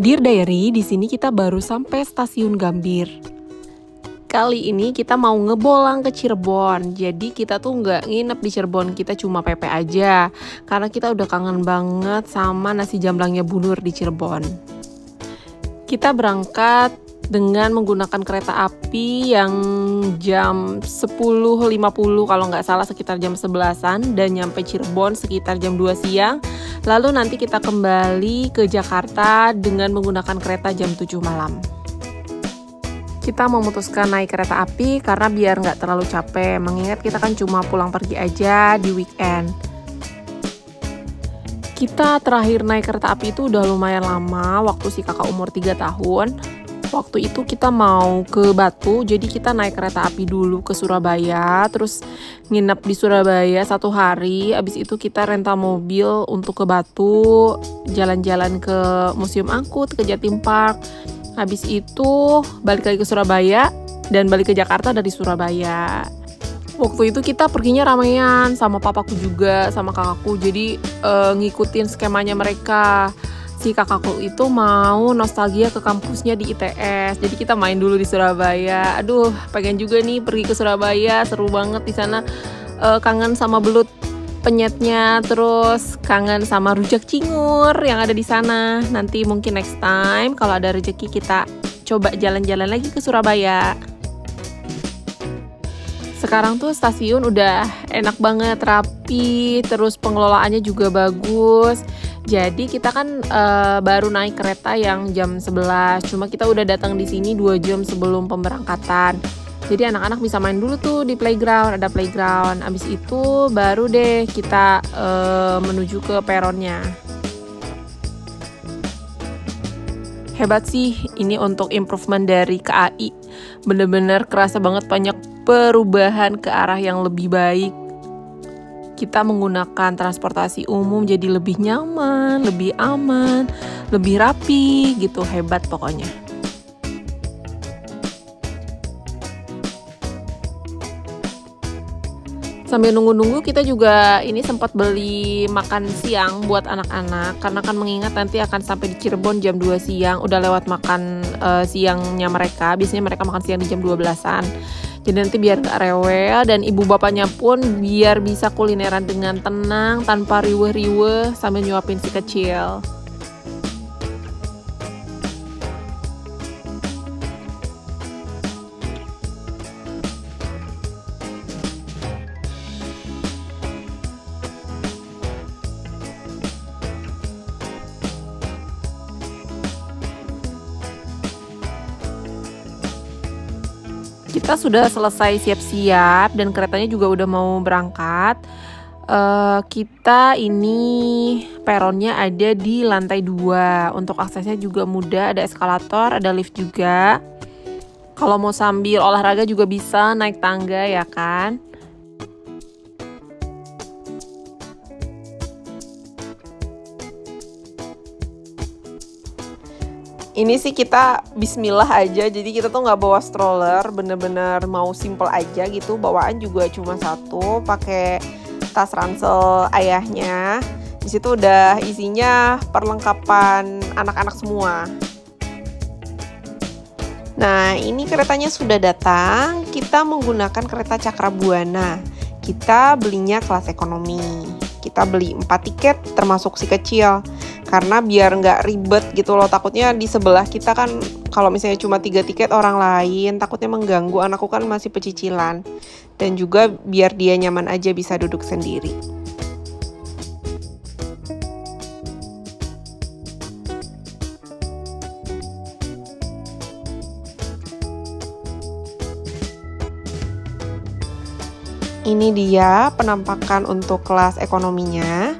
Dear Diary, di sini kita baru sampai stasiun Gambir. Kali ini kita mau ngebolang ke Cirebon. Jadi kita tuh nggak nginep di Cirebon, kita cuma PP aja. Karena kita udah kangen banget sama nasi jamblangnya Bu Nur di Cirebon. Kita berangkat dengan menggunakan kereta api yang jam 10.50 kalau nggak salah, sekitar jam 11-an, dan nyampe Cirebon sekitar jam 2 siang. Lalu nanti kita kembali ke Jakarta dengan menggunakan kereta jam 7 malam. Kita memutuskan naik kereta api karena biar nggak terlalu capek, mengingat kita kan cuma pulang pergi aja di weekend. Kita terakhir naik kereta api itu udah lumayan lama, waktu si kakak umur 3 tahun. Waktu itu kita mau ke Batu, jadi kita naik kereta api dulu ke Surabaya, terus nginep di Surabaya 1 hari. Abis itu kita rental mobil untuk ke Batu, jalan-jalan ke Museum Angkut, ke Jatim Park. Habis itu balik lagi ke Surabaya dan balik ke Jakarta dari Surabaya. Waktu itu kita perginya ramean sama papaku juga, sama kakakku. Jadi ngikutin skemanya mereka. Si kakakku itu mau nostalgia ke kampusnya di ITS. Jadi kita main dulu di Surabaya. Aduh, pengen juga nih pergi ke Surabaya, seru banget di sana. Kangen sama belut penyetnya, terus kangen sama rujak cingur yang ada di sana. Nanti mungkin next time kalau ada rezeki kita coba jalan-jalan lagi ke Surabaya. Sekarang tuh stasiun udah enak banget, rapi, terus pengelolaannya juga bagus. Jadi kita kan baru naik kereta yang jam 11, cuma kita udah datang di sini 2 jam sebelum pemberangkatan. Jadi anak-anak bisa main dulu tuh di playground, ada playground. Abis itu baru deh kita menuju ke peronnya. Hebat sih ini untuk improvement dari KAI. Bener-bener kerasa banget banyak perubahan ke arah yang lebih baik. Kita menggunakan transportasi umum jadi lebih nyaman, lebih aman, lebih rapi gitu, hebat pokoknya. Sambil nunggu-nunggu kita juga ini sempat beli makan siang buat anak-anak, karena kan mengingat nanti akan sampai di Cirebon jam 2 siang, udah lewat makan siangnya mereka. Biasanya mereka makan siang di jam 12-an. Jadi nanti biar gak rewel, dan ibu bapaknya pun biar bisa kulineran dengan tenang tanpa riweh-riweh sambil nyuapin si kecil. Kita sudah selesai siap-siap dan keretanya juga udah mau berangkat. Kita ini peronnya ada di lantai 2. Untuk aksesnya juga mudah, ada eskalator, ada lift juga. Kalau mau sambil olahraga juga bisa naik tangga ya kan. Ini sih kita bismillah aja, jadi kita tuh nggak bawa stroller, bener-bener mau simple aja gitu. Bawaan juga cuma 1, pakai tas ransel ayahnya. Di situ udah isinya perlengkapan anak-anak semua. Nah, ini keretanya sudah datang. Kita menggunakan kereta Cakrabuana. Kita belinya kelas ekonomi. Kita beli 4 tiket termasuk si kecil. Karena biar nggak ribet gitu loh, takutnya di sebelah kita kan kalau misalnya cuma 3 tiket orang lain, takutnya mengganggu, anakku kan masih pecicilan. Dan juga biar dia nyaman aja bisa duduk sendiri. Ini dia penampakan untuk kelas ekonominya.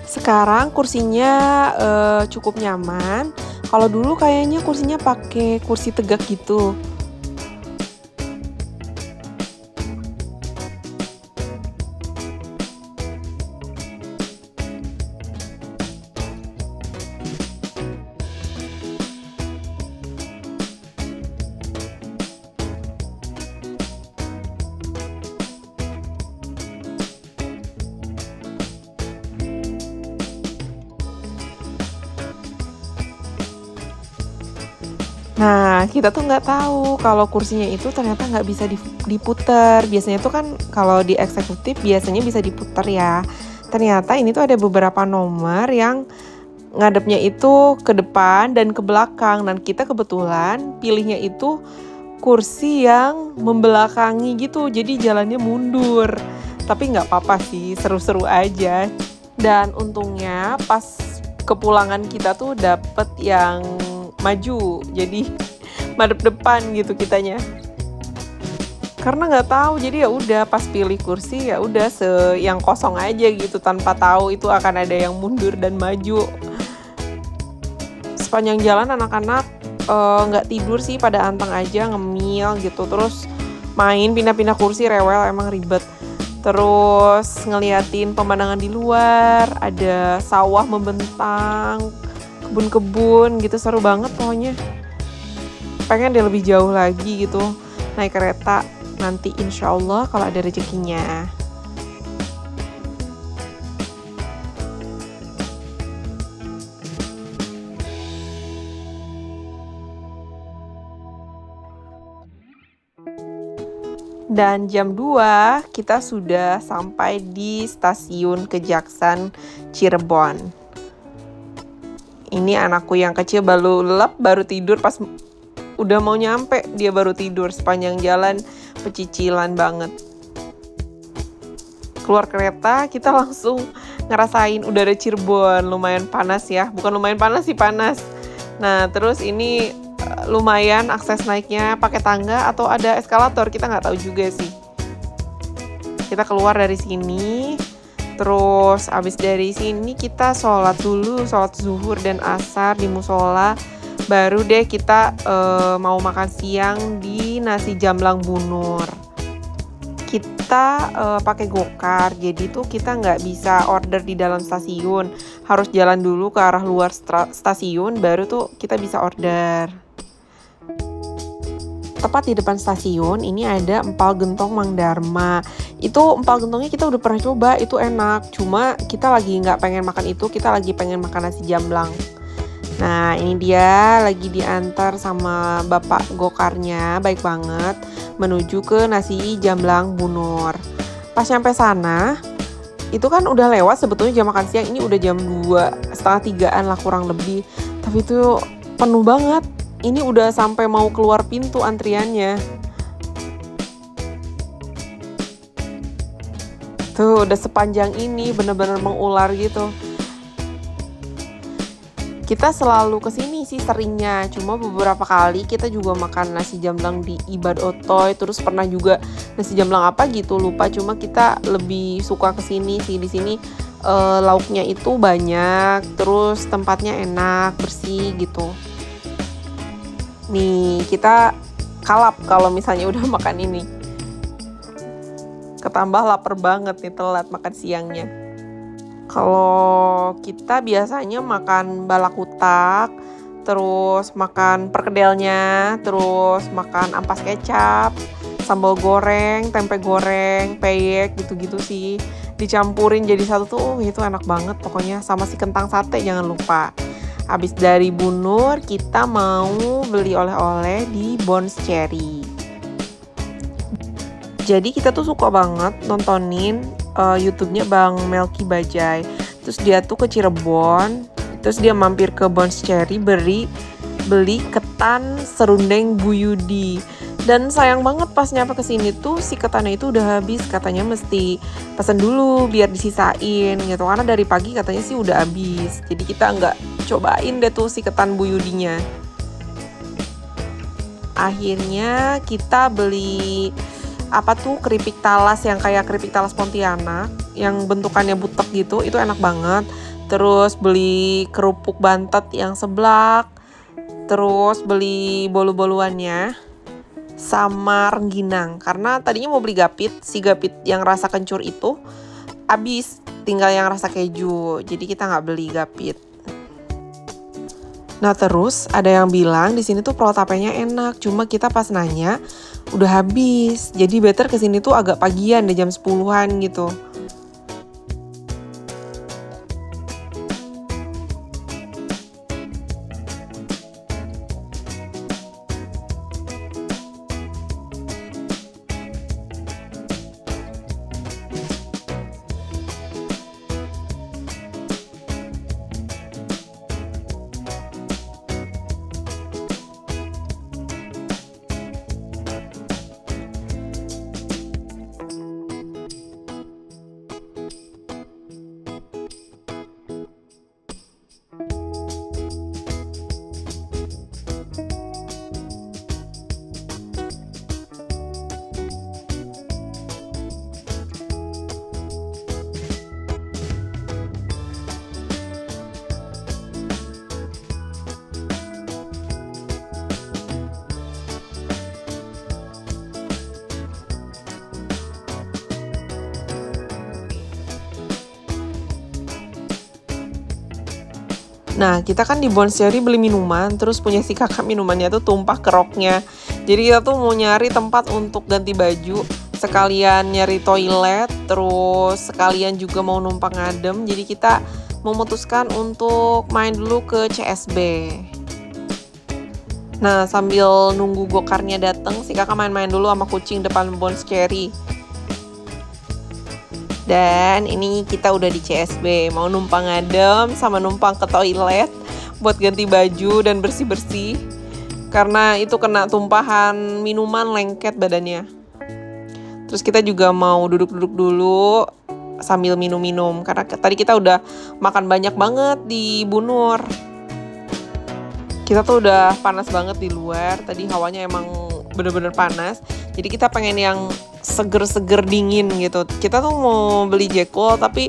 Sekarang kursinya cukup nyaman. Kalau dulu kayaknya kursinya pakai kursi tegak gitu. Nah, kita tuh nggak tahu kalau kursinya itu ternyata nggak bisa diputer. Biasanya tuh kan kalau di eksekutif biasanya bisa diputer ya. Ternyata ini tuh ada beberapa nomor yang ngadepnya itu ke depan dan ke belakang. Dan kita kebetulan pilihnya itu kursi yang membelakangi gitu. Jadi jalannya mundur. Tapi nggak apa-apa sih, seru-seru aja. Dan untungnya pas kepulangan kita tuh dapet yang maju, jadi madep depan gitu kitanya. Karena nggak tahu, jadi ya udah pas pilih kursi ya udah yang kosong aja gitu tanpa tahu itu akan ada yang mundur dan maju. Sepanjang jalan anak-anak nggak tidur sih, pada anteng aja ngemil gitu, terus main pindah-pindah kursi, rewel emang ribet. Terus ngeliatin pemandangan di luar, ada sawah membentang, kebun-kebun gitu, seru banget pokoknya. Pengen deh lebih jauh lagi gitu naik kereta nanti insya Allah kalau ada rezekinya. Dan jam 2 kita sudah sampai di stasiun Kejaksan Cirebon. Ini anakku yang kecil baru tidur, pas udah mau nyampe dia baru tidur. Sepanjang jalan pecicilan banget. Keluar kereta kita langsung ngerasain udara Cirebon, lumayan panas ya. Bukan lumayan panas sih, panas. Nah terus ini lumayan akses naiknya pakai tangga atau ada eskalator, kita nggak tahu juga sih. Kita keluar dari sini. Terus abis dari sini kita sholat dulu, sholat zuhur dan asar di musola. Baru deh kita mau makan siang di Nasi Jamblang Bu Nur. Kita pakai gokar, jadi tuh kita nggak bisa order di dalam stasiun. Harus jalan dulu ke arah luar stasiun, baru tuh kita bisa order. Tepat di depan stasiun ini ada empal gentong Mang Dharma. Itu empal gentongnya kita udah pernah coba, itu enak. Cuma kita lagi nggak pengen makan itu, kita lagi pengen makan nasi jamblang. Nah ini dia lagi diantar sama bapak gokarnya, baik banget, menuju ke Nasi Jamblang Bu Nur. Pas nyampe sana, itu kan udah lewat sebetulnya jam makan siang, ini udah jam 2:30 lah kurang lebih. Tapi itu penuh banget. Ini udah sampai mau keluar pintu antriannya. Tuh udah sepanjang ini, bener-bener mengular gitu. Kita selalu kesini sih seringnya, cuma beberapa kali kita juga makan nasi jamblang di Ibad Otoy, terus pernah juga nasi jamblang apa gitu lupa, cuma kita lebih suka kesini sih. Di sini lauknya itu banyak, terus tempatnya enak, bersih gitu. Nih kita kalap kalau misalnya udah makan ini. Ketambah lapar banget nih, telat makan siangnya. Kalau kita biasanya makan balakutak, terus makan perkedelnya, terus makan ampas kecap, sambal goreng, tempe goreng, peyek gitu-gitu sih. Dicampurin jadi satu tuh, itu enak banget pokoknya. Sama si kentang sate jangan lupa. Habis dari Bu Nur, kita mau beli oleh-oleh di Bones Cherry. Jadi kita tuh suka banget nontonin YouTube-nya Bang Melki Bajai. Terus dia tuh ke Cirebon, terus dia mampir ke Bones Cherry beli ketan serundeng Bu Yudi. Dan sayang banget pas nyampe ke sini tuh si ketannya itu udah habis, katanya mesti pesan dulu biar disisain gitu. Karena dari pagi katanya sih udah habis. Jadi kita nggak cobain deh tuh si ketan Bu Yudinya. Akhirnya kita beli keripik talas yang kayak keripik talas Pontianak yang bentukannya butek gitu, itu enak banget. Terus beli kerupuk bantet yang seblak, terus beli bolu-boluannya sama rengginang. Karena tadinya mau beli gapit, si gapit yang rasa kencur itu habis, tinggal yang rasa keju, jadi kita nggak beli gapit. Nah terus ada yang bilang di sini tuh protapenya enak, cuma kita pas nanya udah habis. Jadi better kesini tuh agak pagian deh, jam 10-an gitu. Nah, kita kan di Bon Cherry beli minuman, terus punya si kakak minumannya tuh tumpah ke roknya. Jadi kita tuh mau nyari tempat untuk ganti baju, sekalian nyari toilet, terus sekalian juga mau numpang ngadem. Jadi kita memutuskan untuk main dulu ke CSB. Nah, sambil nunggu gokarnya datang, si kakak main-main dulu sama kucing depan Bon Cherry. Dan ini kita udah di CSB, mau numpang ngadem sama numpang ke toilet buat ganti baju dan bersih-bersih. Karena itu kena tumpahan minuman, lengket badannya. Terus kita juga mau duduk-duduk dulu sambil minum-minum. Karena tadi kita udah makan banyak banget di Bu Nur. Kita tuh udah panas banget di luar, tadi hawanya emang bener-bener panas. Jadi kita pengen yang seger-seger dingin gitu. Kita tuh mau beli Jeko, tapi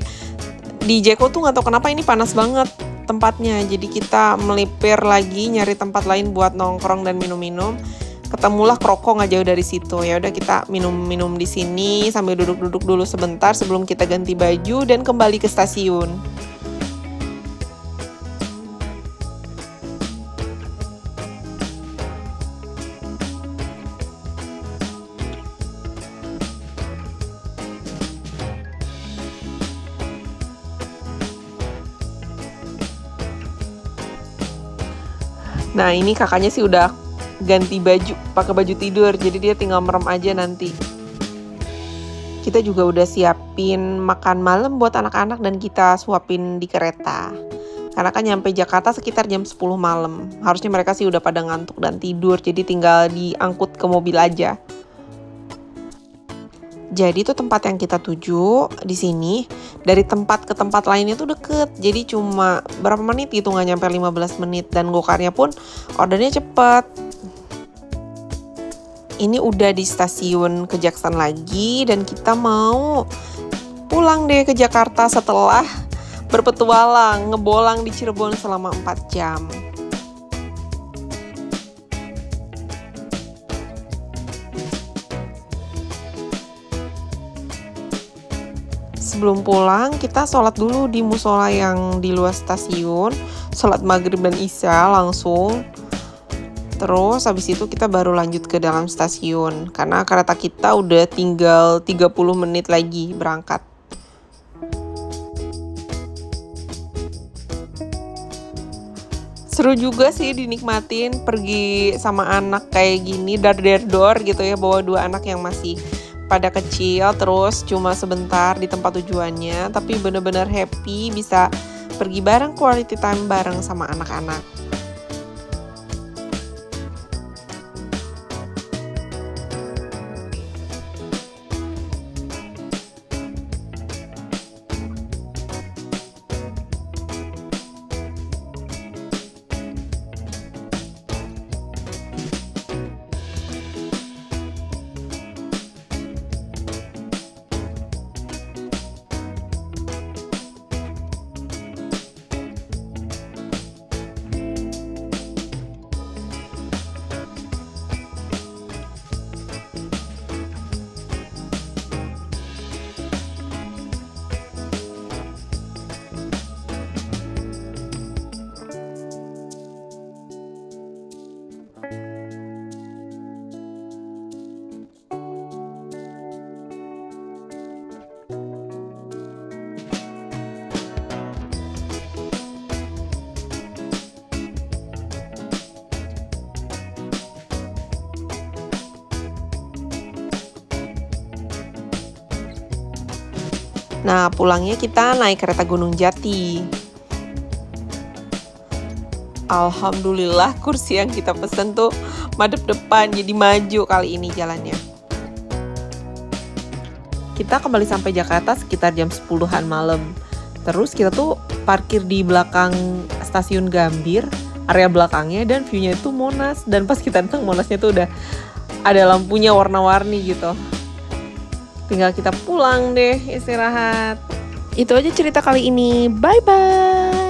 di Jeko tuh nggak tahu kenapa ini panas banget tempatnya. Jadi kita melipir lagi nyari tempat lain buat nongkrong dan minum-minum. Ketemulah Kroko nggak jauh dari situ. Ya udah kita minum-minum di sini sambil duduk-duduk dulu sebentar sebelum kita ganti baju dan kembali ke stasiun. Nah, ini kakaknya sih udah ganti baju, pakai baju tidur, jadi dia tinggal merem aja nanti. Kita juga udah siapin makan malam buat anak-anak dan kita suapin di kereta. Karena kan nyampe Jakarta sekitar jam 10 malam. Harusnya mereka sih udah pada ngantuk dan tidur, jadi tinggal diangkut ke mobil aja. Jadi tuh tempat yang kita tuju di sini dari tempat ke tempat lainnya tuh deket. Jadi cuma berapa menit gitu, nggak nyampe 15 menit. Dan gokarnya pun ordernya cepet. Ini udah di stasiun Kejaksaan lagi dan kita mau pulang deh ke Jakarta setelah berpetualang, ngebolang di Cirebon selama 4 jam. Sebelum pulang, kita sholat dulu di musola yang di luar stasiun, sholat maghrib dan isya langsung. Terus habis itu kita baru lanjut ke dalam stasiun, karena kereta kita udah tinggal 30 menit lagi berangkat. Seru juga sih dinikmatin pergi sama anak kayak gini, dar-der-dor gitu ya, bawa 2 anak yang masih pada kecil, terus cuma sebentar di tempat tujuannya, tapi bener-bener happy bisa pergi bareng, quality time bareng sama anak-anak. Nah, pulangnya kita naik kereta Gunung Jati. Alhamdulillah kursi yang kita pesen tuh madep depan, jadi maju kali ini jalannya. Kita kembali sampai Jakarta sekitar jam 10-an malam. Terus kita tuh parkir di belakang stasiun Gambir, area belakangnya, dan view-nya itu Monas. Dan pas kita datang Monasnya tuh udah ada lampunya warna-warni gitu. Tinggal kita pulang deh, istirahat. Itu aja cerita kali ini. Bye-bye.